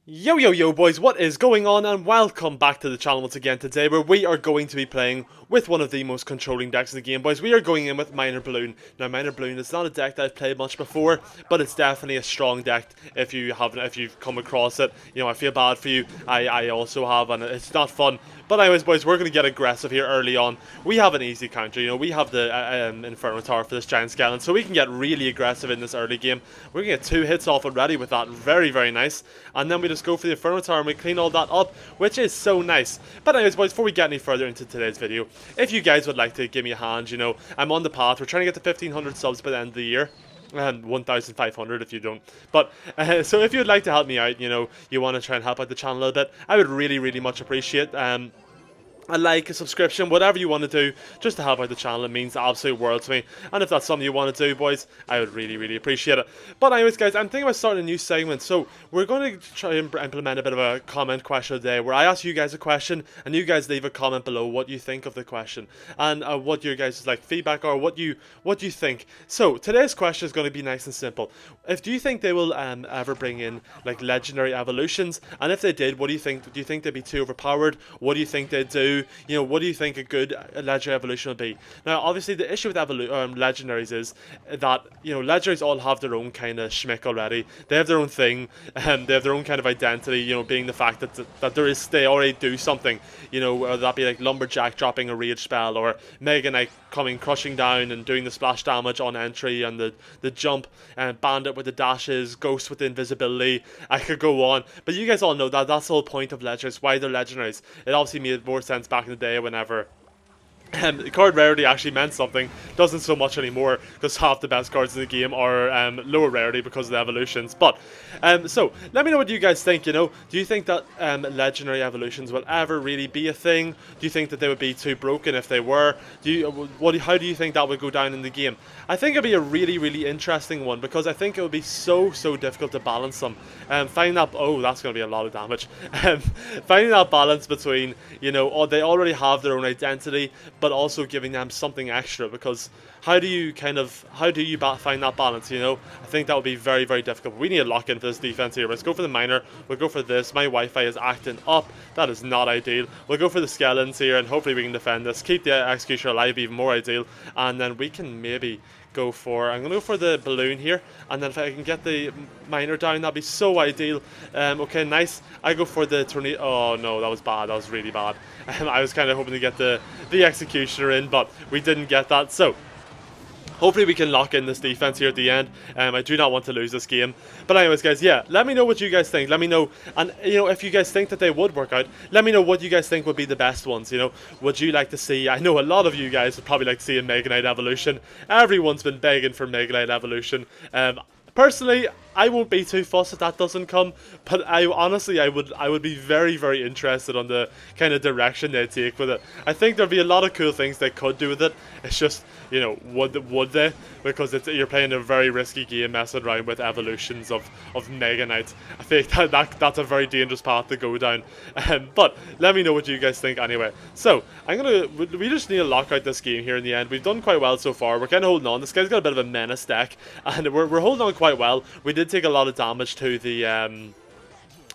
Yo yo yo boys, what is going on, and welcome back to the channel once again today, where we are going to be playing with one of the most controlling decks in the game, boys. We are going in with Minor Balloon. Now Minor Balloon is not a deck that I've played much before, but it's definitely a strong deck if you've come across it. You know, I feel bad for you. I also have, and it's not fun. But anyways, boys, we're going to get aggressive here early on. We have an easy counter, you know, we have the Inferno Tower for this Giant Skeleton, so we can get really aggressive in this early game. We're going to get 2 hits off already with that, very, very nice. And then we just go for the Inferno Tower and we clean all that up, which is so nice. But anyways, boys, before we get any further into today's video, if you guys would like to give me a hand, you know, I'm on the path. We're trying to get to 1,500 subs by the end of the year. And 1,500 if you don't. But so if you'd like to help me out, you know, you want to try and help out the channel a little bit, I would really, really much appreciate a like, a subscription, whatever you want to do, just to help out the channel. It means the absolute world to me. And if that's something you want to do, boys, I would really, really appreciate it. But anyways, guys, I'm thinking about starting a new segment. So we're going to try and implement a bit of a comment question today, where I ask you guys a question, and you guys leave a comment below what you think of the question, and what your guys' like feedback or what you think. So today's question is going to be nice and simple. Do you think they will ever bring in like legendary evolutions? And if they did, what do you think? Do you think they'd be too overpowered? What do you think they'd do? You know, what do you think a good legendary evolution would be? Now, obviously, the issue with legendaries is that, you know, legendaries all have their own kind of schmick already. They have their own thing, and they have their own kind of identity, you know, being the fact that they already do something, you know, whether that be like Lumberjack dropping a rage spell, or Mega Knight coming crushing down and doing the splash damage on entry, and the jump, and Bandit with the dashes, Ghost with the invisibility. I could go on, but you guys all know that that's the whole point of legendaries, why they're legendaries. It obviously made more sense back in the day whenever card rarity actually meant something. Doesn't so much anymore, because half the best cards in the game are lower rarity because of the evolutions. But so let me know what you guys think. You know, do you think that legendary evolutions will ever really be a thing? Do you think that they would be too broken if they were? How do you think that would go down in the game? I think it'd be a really, really interesting one, because I think it would be so difficult to balance them. Finding that, oh, that's going to be a lot of damage. Finding that balance between, you know, they already have their own identity, but also giving them something extra, because how do you find that balance, you know? I think that would be very, very difficult. We need to lock in for this defense here. Let's go for the miner. We'll go for this. My Wi-Fi is acting up. That is not ideal. We'll go for the skeletons here, and hopefully we can defend this. Keep the executioner alive, even more ideal. And then we can maybe I'm going to go for the balloon here, and then if I can get the miner down, that'd be so ideal. Okay, nice. I go for the tornado. Oh no, that was bad. That was really bad. I was kind of hoping to get the executioner in, but we didn't get that. So hopefully we can lock in this defense here at the end. I do not want to lose this game. But anyways, guys, yeah, let me know what you guys think. Let me know, and you know, if you guys think that they would work out, let me know what you guys think would be the best ones. You know, would you like to see? I know a lot of you guys would probably like to see a Mega Knight evolution. Everyone's been begging for Mega Knight evolution. Personally, I won't be too fussed if that doesn't come, but I would be very, very interested on the kind of direction they take with it. I think there'd be a lot of cool things they could do with it. It's just, you know, would they? Because you're playing a very risky game messing around with evolutions of Mega Knights. I think that's a very dangerous path to go down. But let me know what you guys think anyway. So we just need to lock out this game here in the end. We've done quite well so far. We're kind of holding on. This guy's got a bit of a menace deck, and we're holding on quite well. We did take a lot of damage to the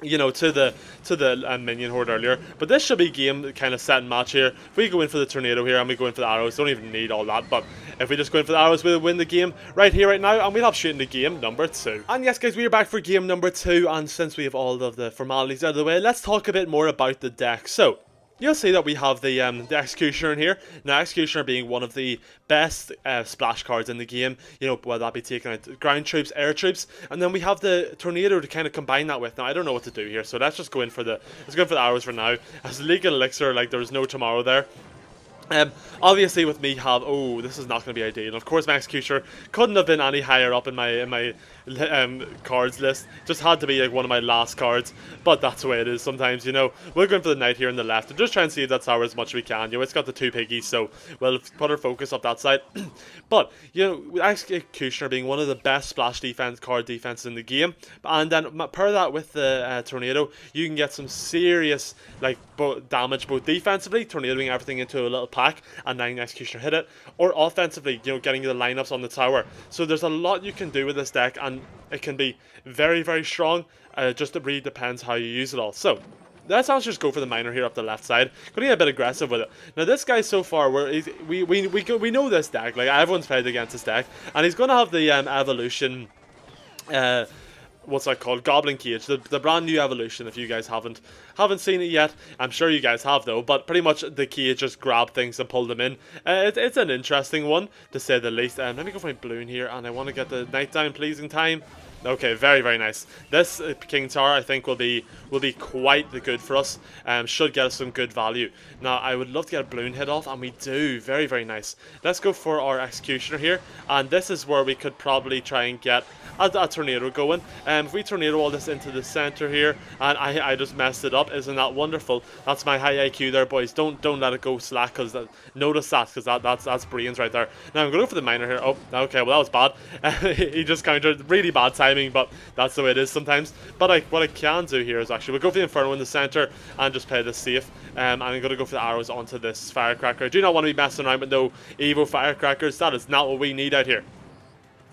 you know, to the minion horde earlier, but this should be game kind of set and match here. If we go in for the tornado here and we go in for the arrows, don't even need all that, but if we just go in for the arrows, we'll win the game right here, right now, and we'll hop straight into game number 2. And yes, guys, we are back for game number 2, and since we have all of the formalities out of the way, let's talk a bit more about the deck. So you'll see that we have the Executioner in here. Now, Executioner being one of the best splash cards in the game, you know, whether that be taking out ground troops, air troops, and then we have the Tornado to kind of combine that with. Now, I don't know what to do here, so let's just go in for the arrows for now. As a League Elixir, like, there's no tomorrow there. Obviously with me this is not going to be ideal. Of course, my Executioner couldn't have been any higher up in my cards list. Just had to be like one of my last cards, but that's the way it is sometimes, you know. We're going for the Knight here in the left and just try and save that tower as much as we can. You know, it's got the 2 piggies, so we'll put our focus up that side. But, you know, with Executioner being one of the best splash card defenses in the game, and then pair that with the Tornado, you can get some serious like damage both defensively, tornadoing everything into a little pack and letting Executioner hit it, or offensively, you know, getting the lineups on the tower. So there's a lot you can do with this deck, and and it can be very, very strong. It just really depends how you use it all. So let's also just go for the miner here up the left side. Going to get a bit aggressive with it. Now this guy so far, we know this deck. Like everyone's played against this deck, and he's going to have the evolution. What's that called? Goblin Cage, the brand new evolution. If you guys haven't seen it yet, I'm sure you guys have though. But pretty much the cage just grab things and pull them in. It's an interesting one to say the least. Let me go for my balloon here, and I want to get the nighttime pleasing time. Okay, very, very nice. This King Tower, I think, will be quite the good for us. Should get us some good value. Now, I would love to get a balloon hit off, and we do. Very, very nice. Let's go for our Executioner here, and this is where we could probably try and get a tornado going. If we tornado all this into the center here, and I just messed it up. Isn't that wonderful? That's my high IQ there, boys. Don't let it go slack, because notice that, because that's brains right there. Now, I'm going to go for the miner here. Oh, okay, well, that was bad. He just countered. Really bad time. But that's the way it is sometimes. But what I can do here is actually we'll go for the Inferno in the center and just play this safe. And I'm going to go for the arrows onto this Firecracker. I do not want to be messing around with no Evo Firecrackers. That is not what we need out here.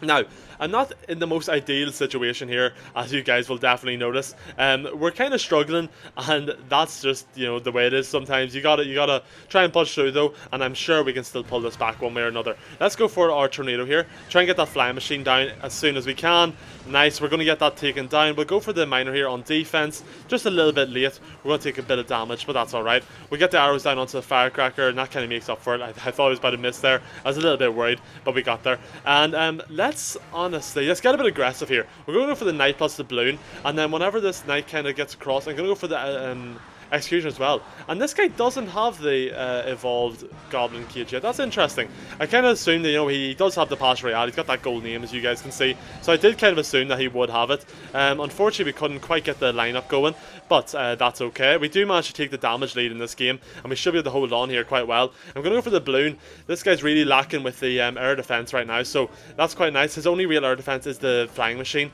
Now, I'm not in the most ideal situation here, as you guys will definitely notice. We're kind of struggling, and that's just, you know, the way it is sometimes. You gotta try and push through though, and I'm sure we can still pull this back one way or another. Let's go for our tornado here. Try and get that flying machine down as soon as we can. Nice, we're gonna get that taken down. We'll go for the miner here on defense. Just a little bit late. We're gonna take a bit of damage, but that's alright. We get the arrows down onto the Firecracker, and that kind of makes up for it. I thought I was about to miss there. I was a little bit worried, but we got there. And let's get a bit aggressive here. We're going to go for the knight plus the balloon, and then whenever this knight kind of gets across, I'm going to go for the execution as well. And this guy doesn't have the evolved Goblin Cage yet. That's interesting. I kind of assumed that, you know, he does have the Pass Royale. He's got that gold name, as you guys can see. So I did kind of assume that he would have it. Unfortunately, we couldn't quite get the lineup going, but that's okay. We do manage to take the damage lead in this game, and we should be able to hold on here quite well. I'm going to go for the balloon. This guy's really lacking with the air defense right now, so that's quite nice. His only real air defense is the flying machine,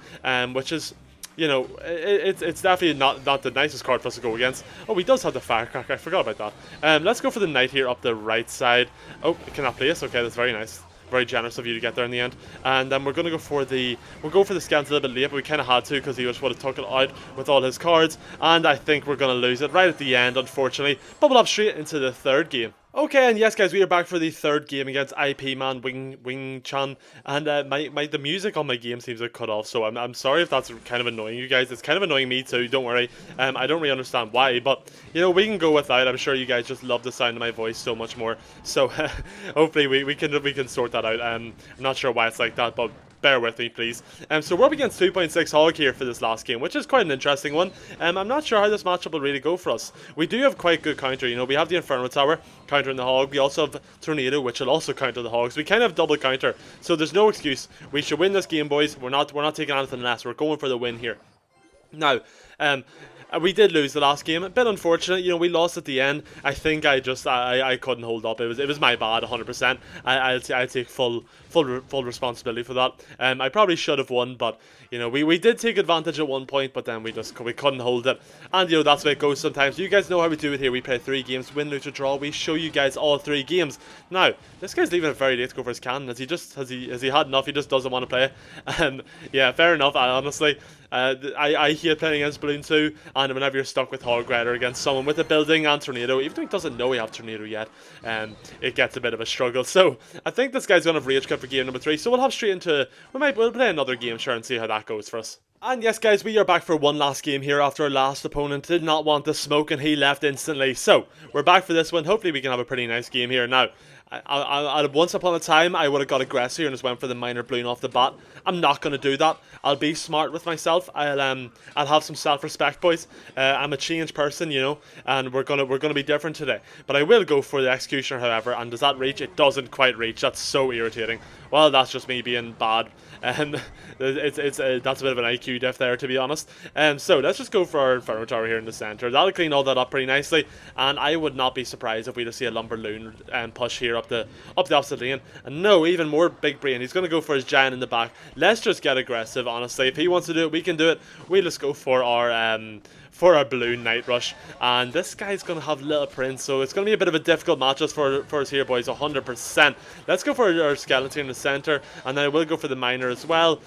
which is, you know, it's definitely not the nicest card for us to go against. Oh, he does have the Firecracker. I forgot about that. Let's go for the knight here up the right side. Oh, it cannot place. Okay, that's very nice. Very generous of you to get there in the end. And then we're going to go for the scans a little bit late, but we kind of had to because he just would have took it out with all his cards. And I think we're going to lose it right at the end, unfortunately. But we'll hop straight into the third game. Okay, and yes, guys, we are back for the third game against IP Man Wing Chan, and the music on my game seems to cut off, so I'm sorry if that's kind of annoying you guys. It's kind of annoying me too. Don't worry. I don't really understand why, but you know, we can go without. I'm sure you guys just love the sound of my voice so much more. So hopefully we can sort that out. I'm not sure why it's like that, but bear with me, please. So we're up against 2.6 Hog here for this last game, which is quite an interesting one. I'm not sure how this matchup will really go for us. We do have quite good counter. You know, we have the Inferno Tower countering the Hog. We also have Tornado, which will also counter the Hogs. We kind of have double counter, so there's no excuse. We should win this game, boys. We're not taking anything less. We're going for the win here. Now, we did lose the last game. A bit unfortunate, you know. We lost at the end. I think I couldn't hold up. It was my bad, 100%. I take full responsibility for that. I probably should have won, but you know, we did take advantage at one point, but then we couldn't hold it. And you know, that's the way it goes sometimes. You guys know how we do it here. We play 3 games, win, lose, or draw. We show you guys all 3 games. Now, this guy's leaving it very late to go for his cannon. Has he had enough? He just doesn't want to play. Yeah, fair enough. Honestly, I hate playing against Balloon 2, and whenever you're stuck with Hog Rider against someone with a building and Tornado, even though he doesn't know we have Tornado yet, it gets a bit of a struggle. So I think this guy's gonna have Rage Cut for game number 3. So we'll hop straight into we'll play another game, sure, and see how that goes for us. And yes, guys, we are back for one last game here after our last opponent did not want the smoke and he left instantly. So we're back for this one. Hopefully we can have a pretty nice game here. Now, once upon a time, I would have got aggressive here and just went for the minor balloon off the bat. I'm not going to do that. I'll be smart with myself. I'll have some self-respect, boys. I'm a changed person, you know, and we're gonna be different today. But I will go for the Executioner, however. And does that reach? It doesn't quite reach. That's so irritating. Well, that's just me being bad. That's a bit of an IQ diff there, to be honest. So let's just go for our Inferno Tower here in the center. That'll clean all that up pretty nicely. And I would not be surprised if we just see a Lumberloon push here up the opposite lane. And no, even more big brain. He's going to go for his giant in the back. Let's just get aggressive, honestly. If he wants to do it, we can do it. We'll just go for our balloon night rush. And this guy's going to have Little Prince, so it's going to be a bit of a difficult match just for us here, boys, 100%. Let's go for our skeleton in the center, and then I will go for the miner as well.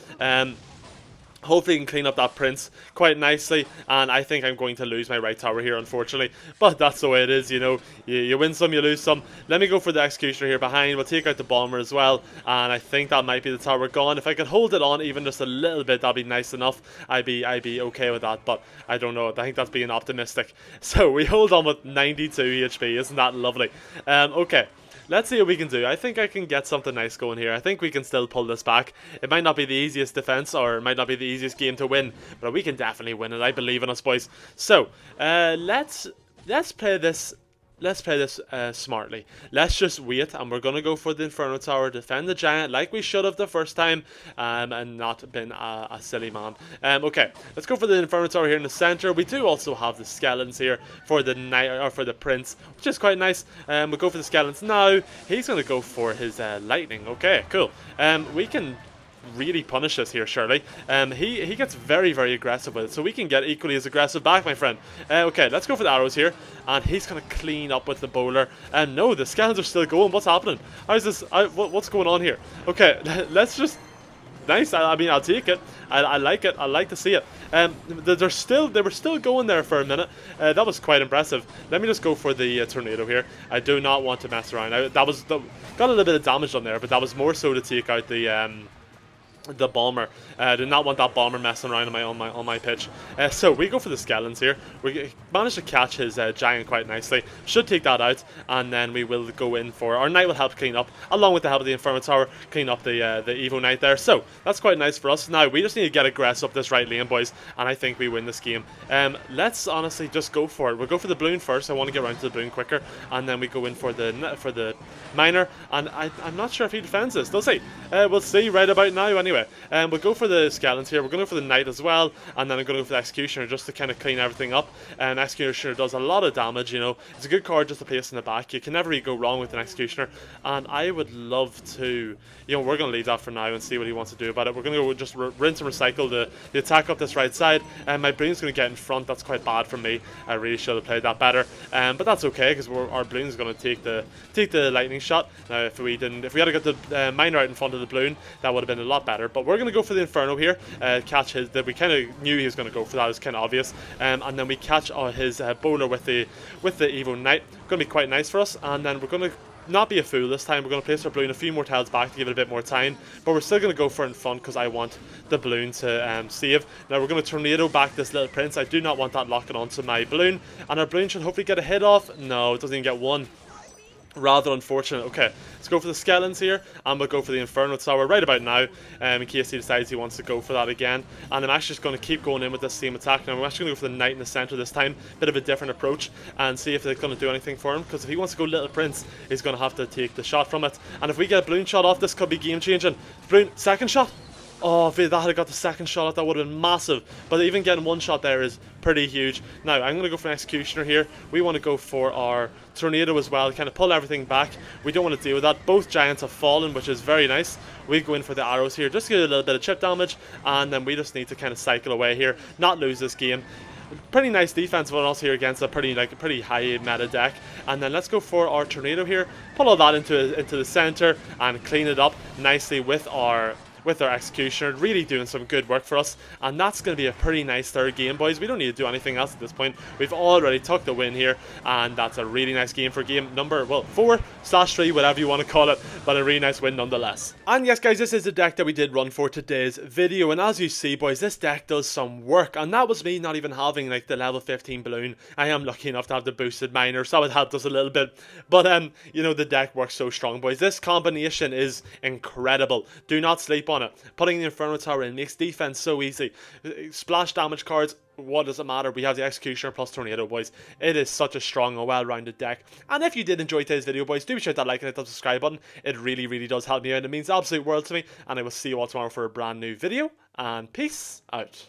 Hopefully he can clean up that prince quite nicely, and I think I'm going to lose my right tower here, unfortunately. But that's the way it is, you know. You win some, you lose some. Let me go for the executioner here behind. We'll take out the bomber as well, and I think that might be the tower gone. If I could hold it on even just a little bit, that'd be nice enough. I'd be okay with that, but I don't know. I think that's being optimistic. So we hold on with 92 HP. Isn't that lovely? Okay. Let's see what we can do. I think I can get something nice going here. I think we can still pull this back. It might not be the easiest defense, or it might not be the easiest game to win, but we can definitely win it. I believe in us, boys. So, let's play this. Let's play this smartly. Let's just wait, and we're going to go for the Inferno Tower, defend the Giant like we should have the first time, and not been a silly man. Okay, let's go for the Inferno Tower here in the center. We do also have the Skeletons here for the Knight, or for the Prince, which is quite nice. We'll go for the Skeletons now. He's going to go for his Lightning. Okay, cool. We can really punish this here, surely. He gets very, very aggressive with it, so we can get equally as aggressive back, my friend. Okay, let's go for the arrows here, and he's going to clean up with the bowler. No, the skeletons are still going. What's happening? How's this? What's going on here? Okay, let's just... Nice. I mean, I'll take it. I like it. I like to see it. They were still going there for a minute. That was quite impressive. Let me just go for the tornado here. I do not want to mess around. Got a little bit of damage on there, but that was more so to take out the bomber. I did not want that bomber messing around on my pitch. So we go for the skeletons here. We managed to catch his giant quite nicely. Should take that out, and then we will go in for our knight. Will help clean up, along with the help of the Inferno Tower, clean up the Evo Knight there. So that's quite nice for us. Now we just need to get aggressive up this right lane, boys, and I think we win this game. Let's honestly just go for it. We'll go for the balloon first. I want to get around to the balloon quicker, and then we go in for the miner. And I'm not sure if he defends this. Does he? We'll see right about now. Anyway. We'll go for the skeletons here. We're going to go for the knight as well, and then I'm going to go for the executioner just to kind of clean everything up. Executioner does a lot of damage, you know. It's a good card just to place in the back. You can never really go wrong with an executioner, and I would love to, you know, we're going to leave that for now and see what he wants to do about it. We're going to go just rinse and recycle the attack up this right side, and my balloon's going to get in front. That's quite bad for me. I really should have played that better, but that's okay because our balloon's going to take the lightning shot. Now, if we had got the miner out in front of the balloon, that would have been a lot better. But we're going to go for the Inferno here, catch his, that we kind of knew he was going to go for that, it's kind of obvious, and then we catch his bowler with the Evo Knight. Going to be quite nice for us, and then we're going to not be a fool this time. We're going to place our balloon a few more tiles back to give it a bit more time, but we're still going to go for it in front because I want the balloon to save. Now we're going to tornado back this little prince. I do not want that locking onto my balloon, and our balloon should hopefully get a hit off. No, it doesn't even get one. Rather unfortunate. Okay, let's go for the skeletons here, and we'll go for the Inferno Tower right about now, in case he decides he wants to go for that again. And I'm actually just going to keep going in with this same attack. Now I'm actually going to go for the knight in the center this time, bit of a different approach, and see if they're going to do anything for him, because if he wants to go little prince, he's going to have to take the shot from it. And if we get a balloon shot off, this could be game changing. Balloon, second shot. Oh, if that had got the second shot, that would have been massive. But even getting one shot there is pretty huge. Now, I'm going to go for an executioner here. We want to go for our tornado as well, kind of pull everything back. We don't want to deal with that. Both giants have fallen, which is very nice. We go in for the arrows here, just to get a little bit of chip damage, and then we just need to kind of cycle away here, not lose this game. Pretty nice defense of us here against a pretty high meta deck. And then let's go for our tornado here, pull all that into the center, and clean it up nicely with our executioner, really doing some good work for us, and that's going to be a pretty nice third game, boys. We don't need to do anything else at this point. We've already took the win here, and that's a really nice game for game number, well, 4/3, whatever you want to call it, but a really nice win nonetheless. And yes, guys, this is the deck that we did run for today's video, and as you see, boys, this deck does some work, and that was me not even having like the level 15 balloon. I am lucky enough to have the boosted miner, so it helped us a little bit, but you know, the deck works so strong, boys. This combination is incredible. Do not sleep on it. Putting the Inferno Tower in makes defense so easy. Splash damage cards, what does it matter? We have the Executioner plus Tornado, boys. It is such a strong and well-rounded deck. And if you did enjoy today's video, boys, do be sure to like and hit that subscribe button. It really, really does help me out. It means the absolute world to me. And I will see you all tomorrow for a brand new video. And peace out.